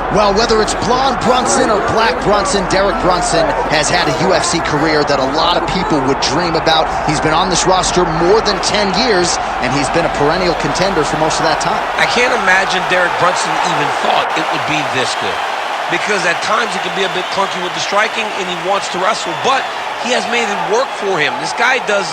Well, whether it's blonde Brunson or black Brunson, Derek Brunson has had a UFC career that a lot of people would dream about. He's been on this roster more than 10 years, and he's been a perennial contender for most of that time. I can't imagine Derek Brunson even thought it would be this good, because at times it can be a bit clunky with the striking, and he wants to wrestle, but he has made it work for him. This guy does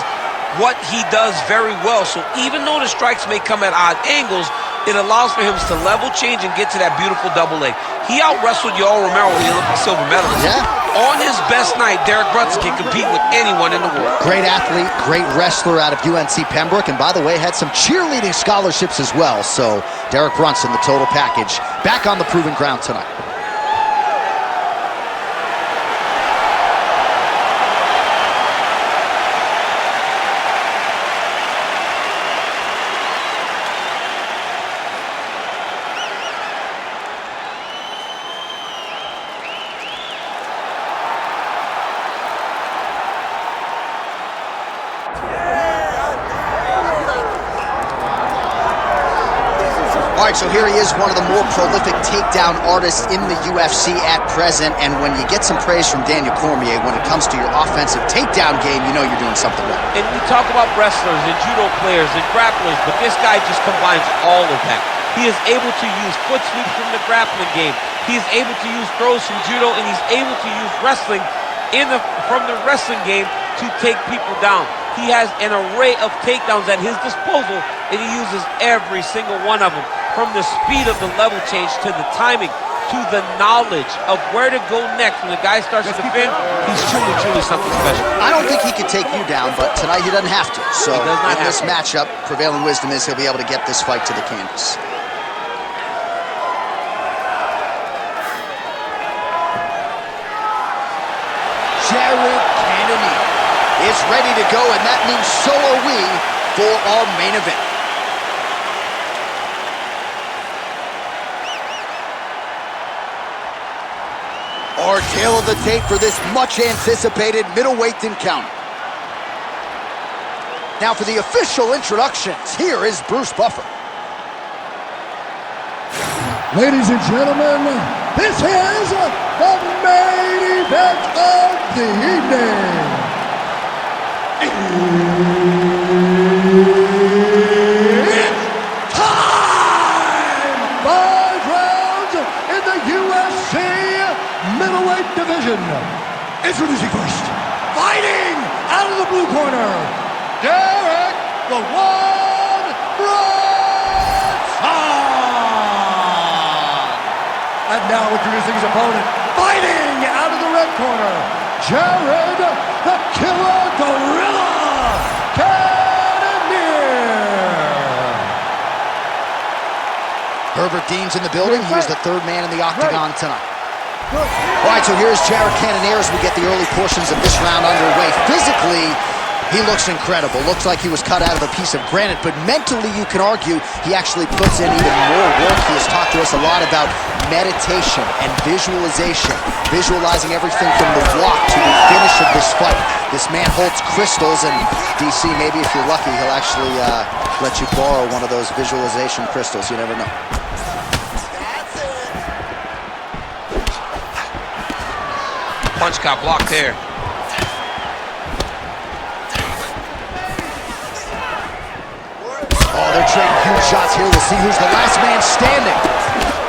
what he does very well, so even though the strikes may come at odd angles, it allows for him to level change and get to that beautiful double leg. He out-wrestled Yoel Romero when he looked at silver medalist. Yeah. On his best night, Derek Brunson can compete with anyone in the world. Great athlete, great wrestler out of UNC Pembroke, and by the way, had some cheerleading scholarships as well. So Derek Brunson, the total package, back on the proven ground tonight. All right, so here he is, one of the more prolific takedown artists in the UFC at present, and when you get some praise from Daniel Cormier when it comes to your offensive takedown game, you know you're doing something right. And we talk about wrestlers and judo players and grapplers, but this guy just combines all of that. He is able to use foot sweeps from the grappling game. He is able to use throws from judo, and he's able to use wrestling from the wrestling game to take people down. He has an array of takedowns at his disposal, and he uses every single one of them. From the speed of the level change to the timing to the knowledge of where to go next when the guy starts to defend, he's truly something special. I don't think he could take you down, but tonight he doesn't have to. So in this matchup, prevailing wisdom is he'll be able to get this fight to the canvas. Jared Cannonier is ready to go, and that means so are we for our main event. Our tale of the tape for this much-anticipated middleweight encounter. Now for the official introductions, here is Bruce Buffer. Ladies and gentlemen, this is the main event of the evening. It's time! 5 rounds in the UFC middleweight division. Introducing first, fighting out of the blue corner, Derek the One Brunson. And now introducing his opponent, fighting out of the red corner, Jared the Killer Gorilla Cannonier. Herbert Dean's in the building. He is the third man in the octagon tonight. All right, so here's Jared Cannonier as we get the early portions of this round underway. Physically, he looks incredible. Looks like he was cut out of a piece of granite, but mentally, you can argue he actually puts in even more work. He has talked to us a lot about meditation and visualization, visualizing everything from the walk to the finish of this fight. This man holds crystals, and DC, maybe if you're lucky, he'll actually let you borrow one of those visualization crystals. You never know. Punch got blocked there. Oh, they're trading huge shots here. We'll see who's the last man standing.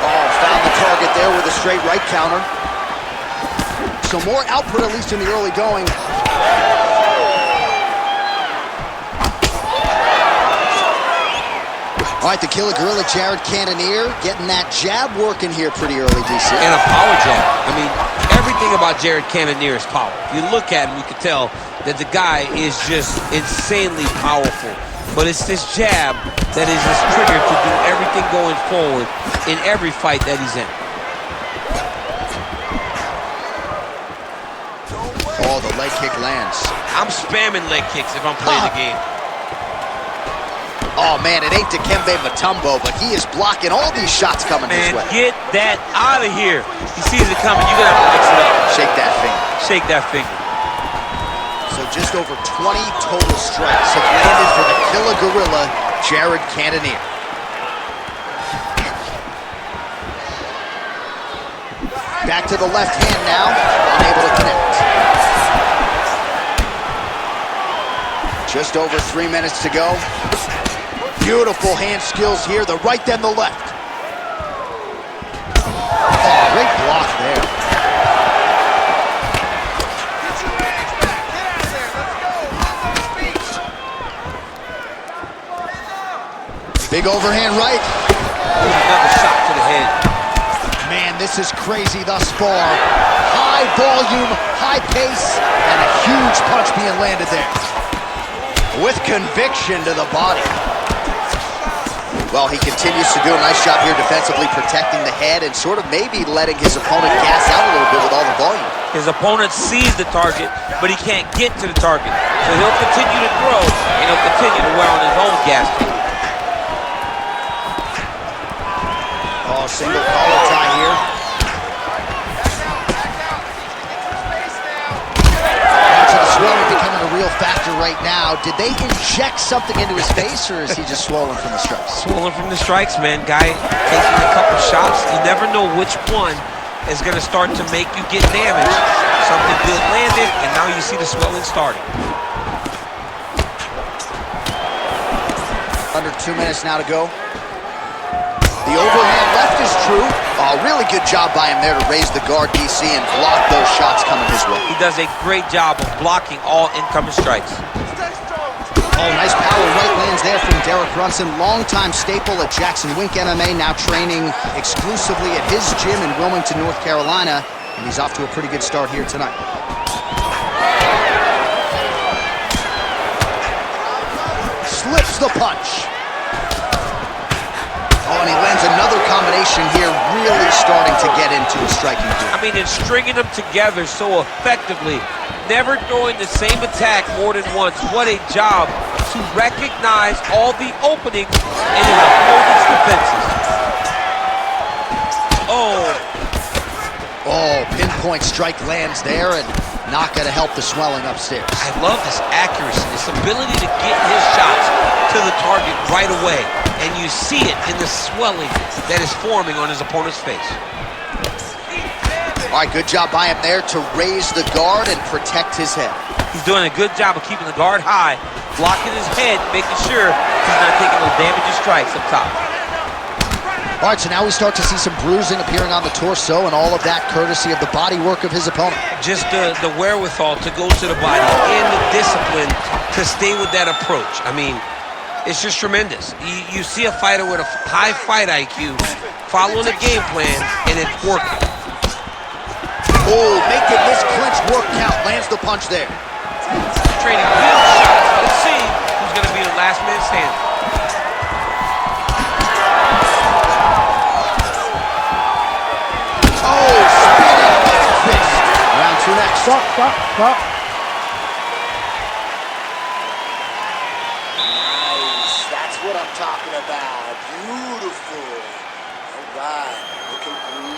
Oh, found the target there with a straight right counter. So more output, at least in the early going. All right, the Killer Gorilla, Jared Cannonier, getting that jab working here pretty early, DC. And a power jab. I mean, everything about Jared Cannonier is power. If you look at him, you can tell that the guy is just insanely powerful. But it's this jab that is his trigger to do everything going forward in every fight that he's in. Oh, the leg kick lands. I'm spamming leg kicks if I'm playing the game. Oh, man, it ain't Dikembe Mutombo, but he is blocking all these shots coming his way. Get that out of here. He sees it coming. You're going to have to mix it up. Shake that finger. Shake that finger. So just over 20 total strikes have landed for the Killer Gorilla, Jared Cannonier. Back to the left hand now, unable to connect. Just over 3 minutes to go. Beautiful hand skills here, the right then the left. Oh, great block there. Get your hands back. Get out of there. Let's go. Big overhand right. Another shot to the head. Man, this is crazy thus far. High volume, high pace, and a huge punch being landed there. With conviction to the body. Well, he continues to do a nice job here defensively, protecting the head and sort of maybe letting his opponent gas out a little bit with all the volume. His opponent sees the target, but he can't get to the target. So he'll continue to throw, and he'll continue to wear on his own gas tank. Oh, single collar tie here. Swelling becoming a real factor right now. Did they inject something into his face, or is he just swollen from the strikes? Swollen from the strikes, man. Guy taking a couple shots. You never know which one is going to start to make you get damaged. Something good landed, and now you see the swelling starting. Under 2 minutes now to go. The overhand left is true. Oh, really good job by him there to raise the guard, DC, and block those shots coming his way. He does a great job of blocking all incoming strikes. Oh, nice power right lands there from Derek Brunson, longtime staple at Jackson Wink MMA, now training exclusively at his gym in Wilmington, North Carolina, and he's off to a pretty good start here tonight. Slips the punch. Oh, and he lands another combination here, really starting to get into his striking gear. I mean, and stringing them together so effectively, never throwing the same attack more than once. What a job to recognize all the openings in his opponent's defenses. Oh, pinpoint strike lands there, and not going to help the swelling upstairs. I love this accuracy, this ability to get his shots to the target right away. And you see it in the swelling that is forming on his opponent's face. All right, good job by him there to raise the guard and protect his head. He's doing a good job of keeping the guard high, blocking his head, making sure he's not taking those damaging strikes up top. All right, so now we start to see some bruising appearing on the torso, and all of that courtesy of the body work of his opponent. Just the wherewithal to go to the body and the discipline to stay with that approach. I mean, it's just tremendous. You see a fighter with a high fight IQ following a game plan, and it's working. Oh, making this clinch work count. Lands the punch there. Trading huge shots. Let's see who's going to be the last man standing. Oh, spinning back fist. Round two next. Stop. What I'm talking about. Beautiful. All right. Okay, breathe.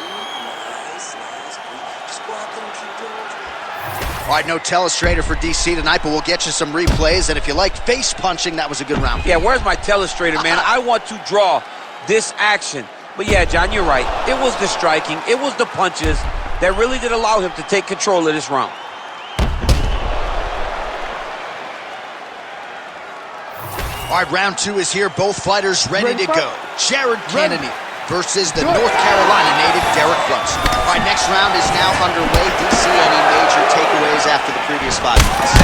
Nice. Breathe. Just go out there and keep doing it. All right, no telestrator for DC tonight, but we'll get you some replays. And if you like face punching, that was a good round. Yeah, where's my telestrator, man? I want to draw this action. But yeah, John, you're right. It was the striking. It was the punches that really did allow him to take control of this round. All right, round two is here. Both fighters ready to go. Cannonier versus the North Carolina native Derek Brunson. All right, next round is now underway. DC, any major takeaways after the previous 5 minutes?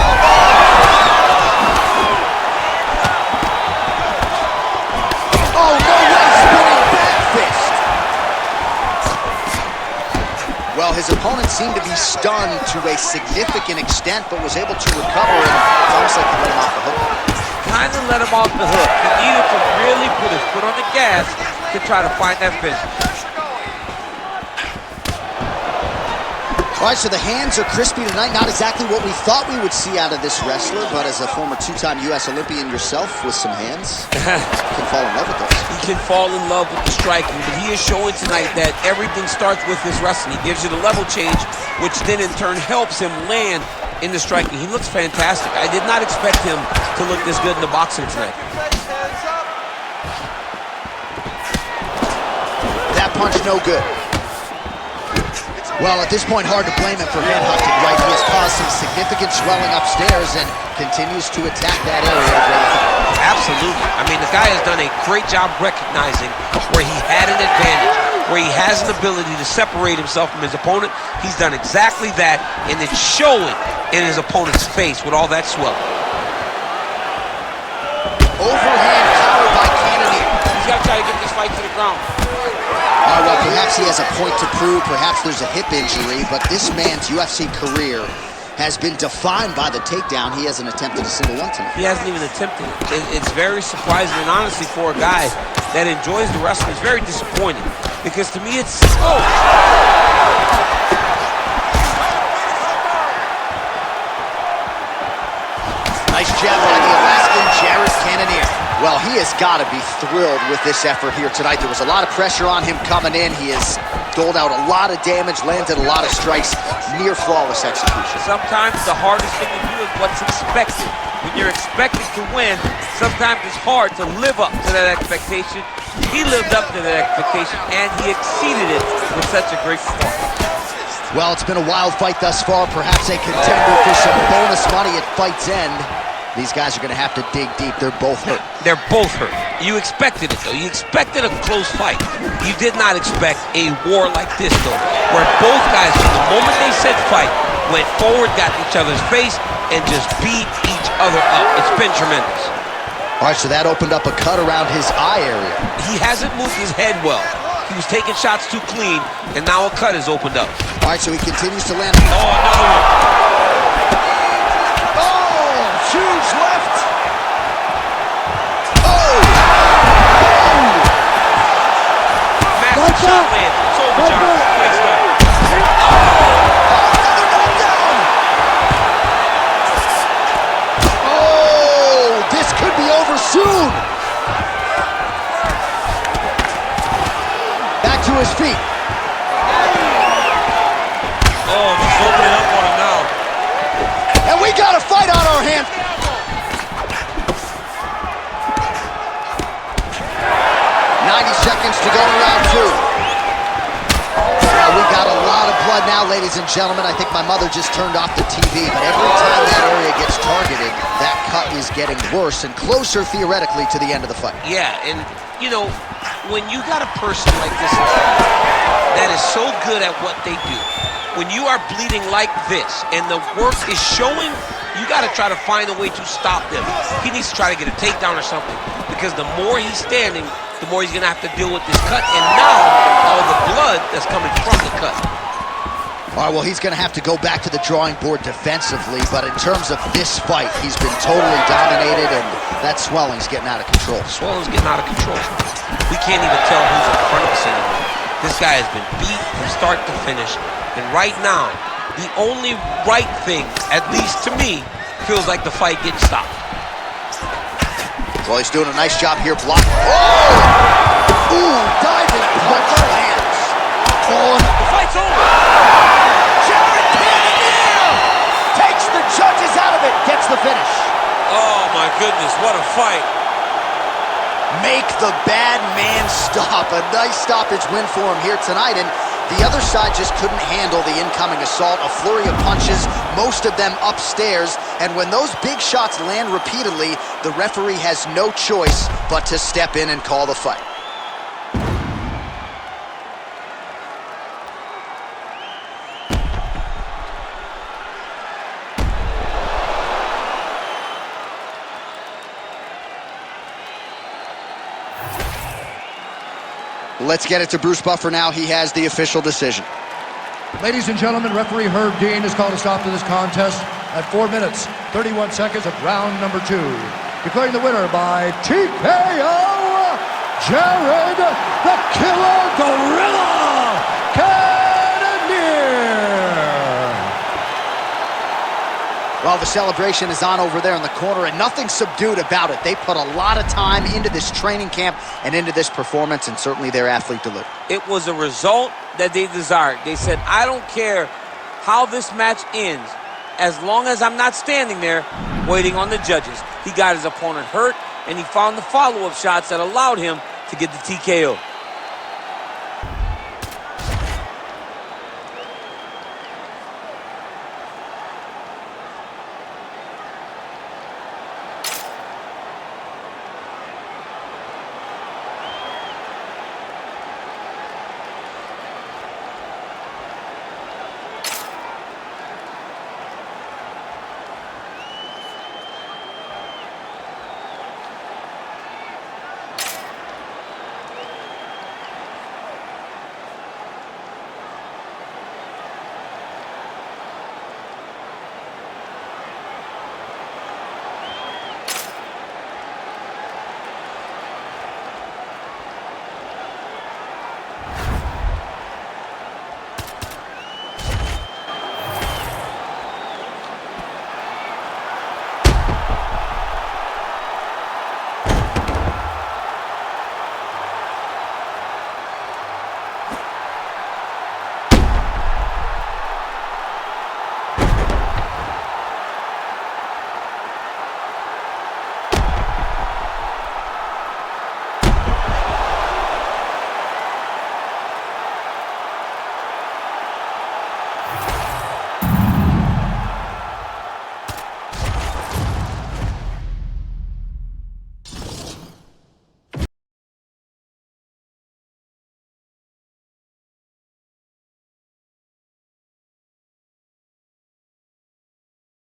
Oh, no way, spinning back fist. Well, his opponent seemed to be stunned to a significant extent, but was able to recover, and it's almost like he let him off the hook. Kind of let him off the hook. He needed to really put his foot on the gas to try to find that finish. All right, so the hands are crispy tonight. Not exactly what we thought we would see out of this wrestler, but as a former two-time U.S. Olympian yourself with some hands, you can fall in love with those. He can fall in love with the striking, but he is showing tonight that everything starts with his wrestling. He gives you the level change, which then in turn helps him land in the striking. He looks fantastic. I did not expect him to look this good in the boxing tonight. That punch no good. Well, at this point, hard to blame him for headhunting, right? He has caused some significant swelling upstairs and continues to attack that area. Absolutely. I mean, the guy has done a great job recognizing where he had an advantage, where he has an ability to separate himself from his opponent. He's done exactly that, and it's showing in his opponent's face with all that swelling. Overhand power by Cannonier. He's got to try to get this fight to the ground. Well, perhaps he has a point to prove, perhaps there's a hip injury, but this man's UFC career has been defined by the takedown. He hasn't attempted a single one tonight. He hasn't even attempted it. It's very surprising, and honestly, for a guy that enjoys the wrestling, it's very disappointing. Because to me, it's... Oh! Nice jab by the Alaskan Jared Cannonier. Well, he has got to be thrilled with this effort here tonight. There was a lot of pressure on him coming in. He has doled out a lot of damage, landed a lot of strikes, near flawless execution. Sometimes the hardest thing to do is what's expected. When you're expected to win, sometimes it's hard to live up to that expectation. He lived up to that expectation, and he exceeded it with such a great performance. Well, it's been a wild fight thus far. Perhaps a contender for some bonus money at fight's end. These guys are going to have to dig deep. They're both hurt. They're both hurt. You expected it, though. You expected a close fight. You did not expect a war like this, though, where both guys, from the moment they said fight, went forward, got each other's face, and just beat each other up. It's been tremendous. All right, so that opened up a cut around his eye area. He hasn't moved his head well. He was taking shots too clean, and now a cut has opened up. All right, so he continues to land. Oh, another one. Huge left. Oh! Massive shot land. It's over, John. Nice done. Another knockdown. Oh, this could be over soon. Back to his feet. Oh, he's opening up on him now. And we got a fight on our hands. 90 seconds to go in round two. Well, we got a lot of blood now, ladies and gentlemen. I think my mother just turned off the TV, but every time that area gets targeted, that cut is getting worse and closer, theoretically, to the end of the fight. Yeah, and, you know, when you got a person like this that is so good at what they do, when you are bleeding like this and the work is showing, you got to try to find a way to stop them. He needs to try to get a takedown or something, because the more he's standing, the more he's going to have to deal with this cut, and now all the blood that's coming from the cut. All right, well, he's going to have to go back to the drawing board defensively, but in terms of this fight, he's been totally dominated, and that swelling's getting out of control. Swelling's getting out of control. We can't even tell who's in front of us anymore. This guy has been beat from start to finish, and right now, the only right thing, at least to me, feels like the fight getting stopped. Well, he's doing a nice job here blocking. Oh! Ooh, diving punch lands. Oh, The fight's over! Jared Cannonier takes the judges out of it, gets the finish. Oh my goodness, what a fight. Make the bad man stop. A nice stoppage win for him here tonight, and the other side just couldn't handle the incoming assault. A flurry of punches, most of them upstairs, and when those big shots land repeatedly, the referee has no choice but to step in and call the fight. Let's get it to Bruce Buffer now. He has the official decision. Ladies and gentlemen, referee Herb Dean has called a stop to this contest at 4 minutes, 31 seconds of round number 2. Declaring the winner by TKO, Jared the Killer Gorilla Cannonier. Well, the celebration is on over there in the corner, and nothing subdued about it. They put a lot of time into this training camp and into this performance, and certainly their athlete delivered. It was a result that they desired. They said, I don't care how this match ends, as long as I'm not standing there waiting on the judges. He got his opponent hurt, and he found the follow-up shots that allowed him to get the TKO.